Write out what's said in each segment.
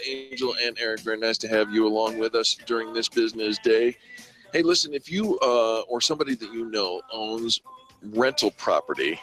Angel and Eric, very nice to have you along with us during this business day. Hey, listen, if you or somebody that you know owns rental property,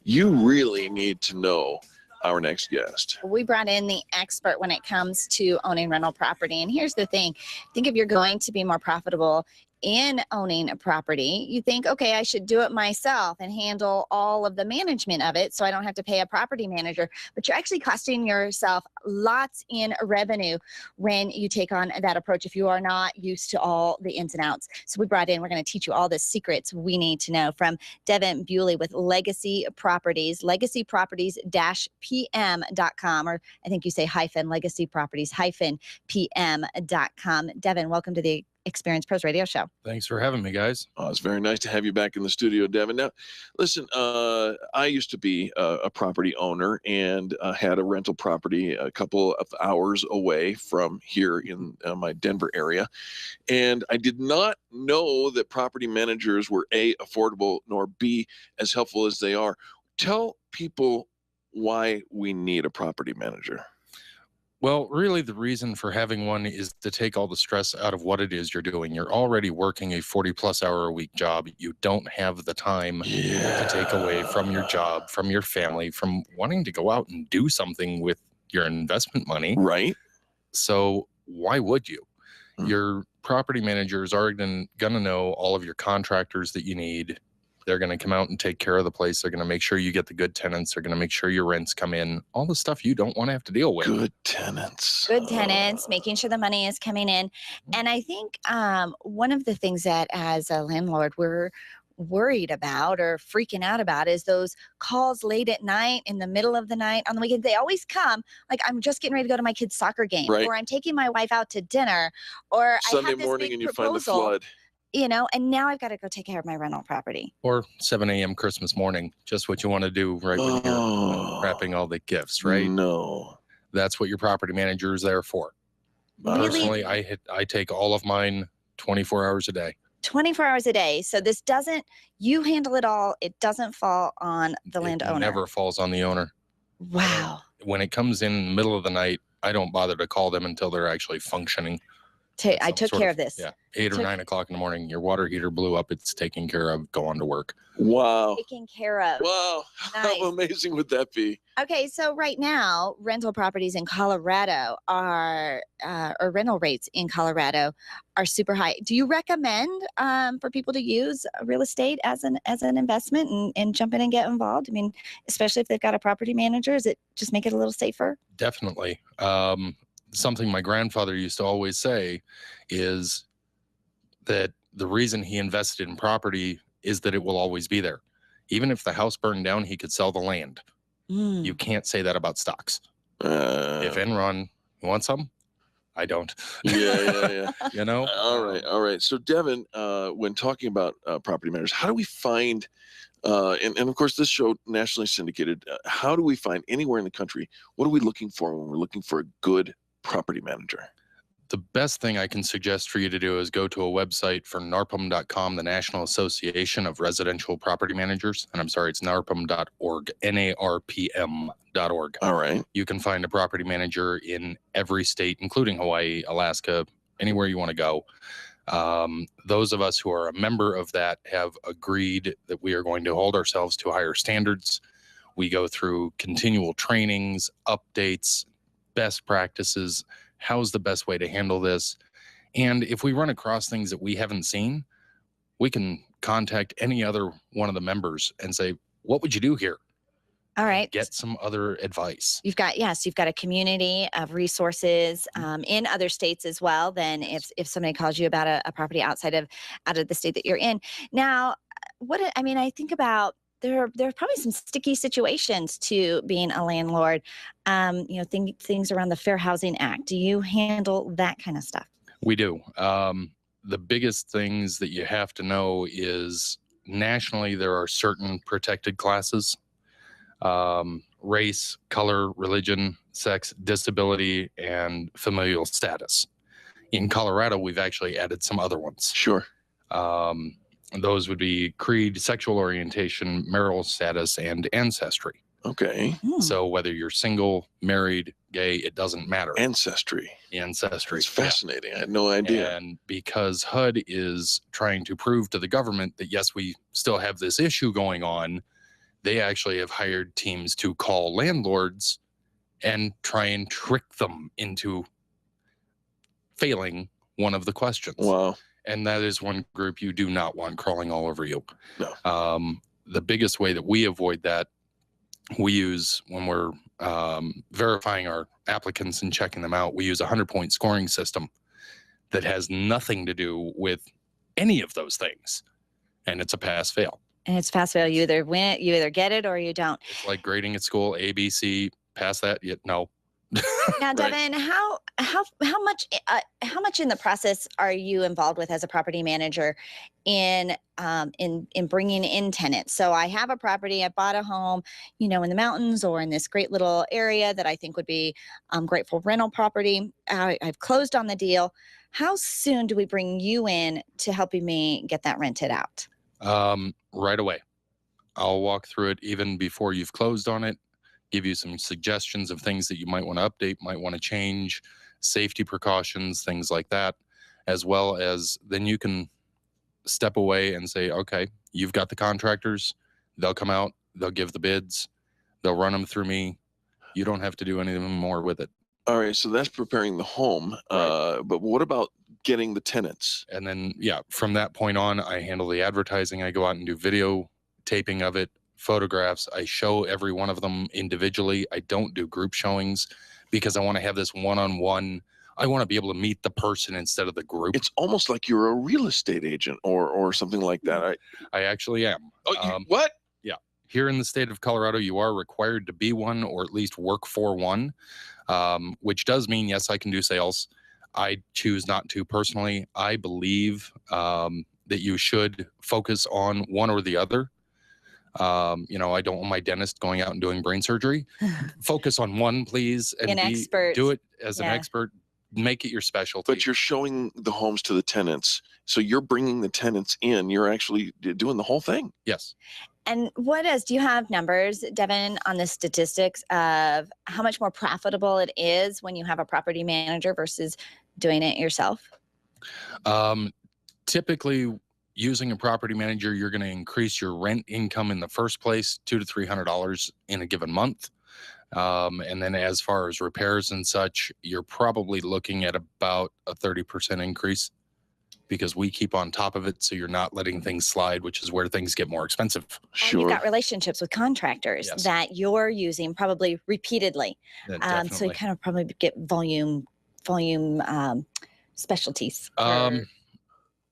you really need to know our next guest. We brought in the expert when it comes to owning rental property. And here's the thing. I think if you're going to be more profitable in owning a property, you think, okay, I should do it myself and handle all of the management of it so I don't have to pay a property manager. But you're actually costing yourself lots in revenue when you take on that approach if you are not used to all the ins and outs. So we brought in, we're going to teach you all the secrets we need to know from Devin Bewley with Legacy Properties, legacyproperties-pm.com, or I think you say hyphen, legacyproperties-pm.com. Devin, welcome to the Experience Pros Radio Show. Thanks for having me, guys. Oh, it's very nice to have you back in the studio, Devin. Now, listen, I used to be a property owner and had a rental property a couple of hours away from here in my Denver area. And I did not know that property managers were A, affordable, nor B, as helpful as they are. Tell people why we need a property manager. Well, really, the reason for having one is to take all the stress out of what it is you're doing. You're already working a 40-plus hour a week job. You don't have the time to take away from your job, from your family, from wanting to go out and do something with your investment money. Right. So why would you? Your property managers are going to know all of your contractors that you need. They're going to come out and take care of the place. They're going to make sure you get the good tenants. They're going to make sure your rents come in. All the stuff you don't want to have to deal with. Good tenants. Good tenants, making sure the money is coming in. And I think one of the things that as a landlord we're worried about or freaking out about is those calls late at night, in the middle of the night, on the weekend. They always come like, I'm just getting ready to go to my kid's soccer game, right, or I'm taking my wife out to dinner, or Sunday I have this morning big and you proposal, find the flood. You know, and now I've got to go take care of my rental property. Or 7 a.m. Christmas morning, just what you want to do right when you're wrapping all the gifts, right? No. That's what your property manager is there for. Really? Personally, I take all of mine 24 hours a day. 24 hours a day. So this doesn't, you handle it all. It doesn't fall on the landowner. It never falls on the owner. Wow. When it comes in the middle of the night, I don't bother to call them until they're actually functioning. I took care of this. Yeah. 8 or 9 o'clock in the morning, your water heater blew up. It's taken care of. Go on to work. Wow. Taken care of. Wow. Nice. How amazing would that be? Okay. So right now, rental properties in Colorado are, or rental rates in Colorado are super high. Do you recommend for people to use real estate as an investment and jump in and get involved? I mean, especially if they've got a property manager, does it just make it a little safer? Definitely. Something my grandfather used to always say is that the reason he invested in property is that it will always be there. Even if the house burned down, he could sell the land. You can't say that about stocks. If Enron, you want some? I don't. Yeah. You know? All right. So Devin, when talking about property managers, how do we find, and of course this show nationally syndicated, how do we find anywhere in the country, what are we looking for when we're looking for a good property manager? The best thing I can suggest for you to do is go to a website for NARPM.com, the National Association of Residential Property Managers. And I'm sorry, it's NARPM.org, NARPM.org. All right. You can find a property manager in every state, including Hawaii, Alaska, anywhere you want to go. Those of us who are a member of that have agreed that we are going to hold ourselves to higher standards. We go through continual trainings, updates, best practices. How's the best way to handle this? And if we run across things that we haven't seen, we can contact any other one of the members and say, what would you do here? All right. Get some other advice. You've got a community of resources in other states as well. Then if somebody calls you about a property out of the state that you're in. Now, I think about, there are probably some sticky situations to being a landlord. Things around the Fair Housing Act. Do you handle that kind of stuff? We do. The biggest things that you have to know is nationally there are certain protected classes: race, color, religion, sex, disability, and familial status. In Colorado, we've actually added some other ones. Sure. Those would be creed, sexual orientation, marital status, and ancestry. Okay. So whether you're single, married, gay, it doesn't matter. Ancestry. Ancestry. It's fascinating. I had no idea. And because HUD is trying to prove to the government that, yes, we still have this issue going on, they actually have hired teams to call landlords and try and trick them into failing one of the questions. Wow. And that is one group you do not want crawling all over you. No. The biggest way that we avoid that, we use when we're verifying our applicants and checking them out, we use a 100-point scoring system that has nothing to do with any of those things. And it's a pass-fail. And it's pass-fail. You either win, you either get it or you don't. It's like grading at school, A, B, C, pass that, yet no. Now, Devin, how much in the process are you involved with as a property manager in bringing in tenants? So I have a property, I bought a home, in the mountains or in this great little area that I think would be great for rental property. I've closed on the deal. How soon do we bring you in to helping me get that rented out? Right away. I'll walk through it even before you've closed on it. Give you some suggestions of things that you might want to update, might want to change, safety precautions, things like that, as well as then you can step away and say, okay, you've got the contractors, they'll come out, they'll give the bids, they'll run them through me. You don't have to do anything more with it. All right, so that's preparing the home, Right. But what about getting the tenants? And then, from that point on, I handle the advertising. I go out and do video taping of it, photographs. I show every one of them individually. I don't do group showings because I want to have this one-on-one. I want to be able to meet the person instead of the group. It's almost like you're a real estate agent or something like that. I actually am. What? Yeah. Here in the state of Colorado, you are required to be one or at least work for one, which does mean, yes, I can do sales. I choose not to personally. I believe that you should focus on one or the other. I don't want my dentist going out and doing brain surgery. Focus on one, please. And expert. Do it as an expert. Make it your specialty. But you're showing the homes to the tenants. So you're bringing the tenants in. You're actually doing the whole thing. Yes. And do you have numbers, Devin, on the statistics of how much more profitable it is when you have a property manager versus doing it yourself? Typically, using a property manager, you're going to increase your rent income in the first place, $200 to $300 in a given month. And then as far as repairs and such, you're probably looking at about a 30% increase because we keep on top of it. So you're not letting things slide, which is where things get more expensive. Sure. And you've got relationships with contractors that you're using probably repeatedly. So you kind of probably get volume specialties.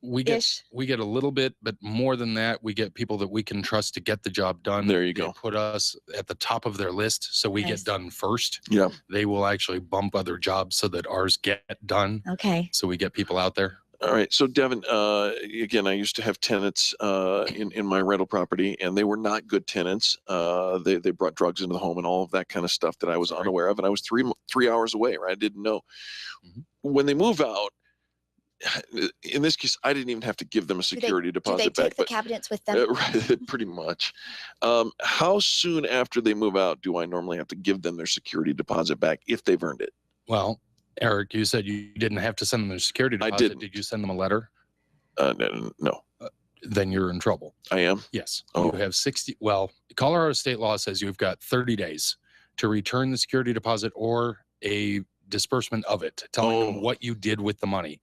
We get a little bit, but more than that, we get people that we can trust to get the job done. There you go. Put us at the top of their list so we get done first. Yeah. They will actually bump other jobs so that ours get done. Okay. So we get people out there. All right. So Devin, again, I used to have tenants in my rental property, and they were not good tenants. They brought drugs into the home and all of that kind of stuff that I was unaware of. And I was three hours away, right? I didn't know. Mm-hmm. When they move out, in this case, I didn't even have to give them a security deposit back. Do they take the cabinets with them? Right, pretty much. How soon after they move out do I normally have to give them their security deposit back if they've earned it? Well, Eric, you said you didn't have to send them their security deposit. I didn't. Did you send them a letter? No. Then you're in trouble. I am? Yes. Oh. You have Colorado state law says you've got 30 days to return the security deposit or a disbursement of it, telling them what you did with the money.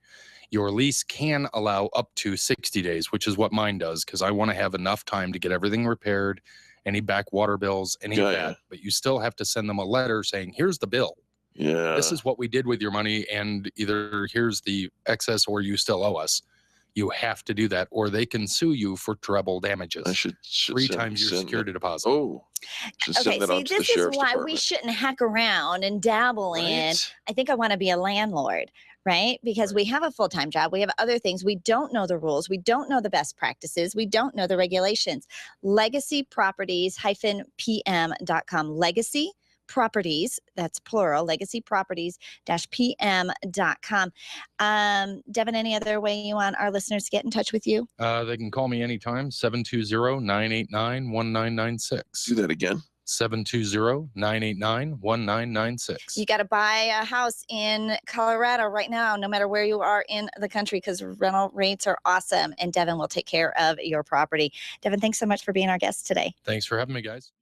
Your lease can allow up to 60 days, which is what mine does, because I want to have enough time to get everything repaired, any back water bills, any of that. Yeah. But you still have to send them a letter saying, here's the bill. Yeah. This is what we did with your money, and either here's the excess or you still owe us. You have to do that, or they can sue you for treble damages. I should 3 times your security deposit. Oh. Okay, see, this is why we shouldn't hack around and dabble in. I think I want to be a landlord, right? Because we have a full-time job. We have other things. We don't know the rules. We don't know the best practices. We don't know the regulations. Legacyproperties-pm.com. Legacy Properties, that's plural, legacyproperties-pm.com. Devin, any other way you want our listeners to get in touch with you? They can call me anytime, 720-989-1996. Do that again. 720-989-1996. You got to buy a house in Colorado right now, no matter where you are in the country, because rental rates are awesome. And Devin will take care of your property. Devin, thanks so much for being our guest today. Thanks for having me, guys.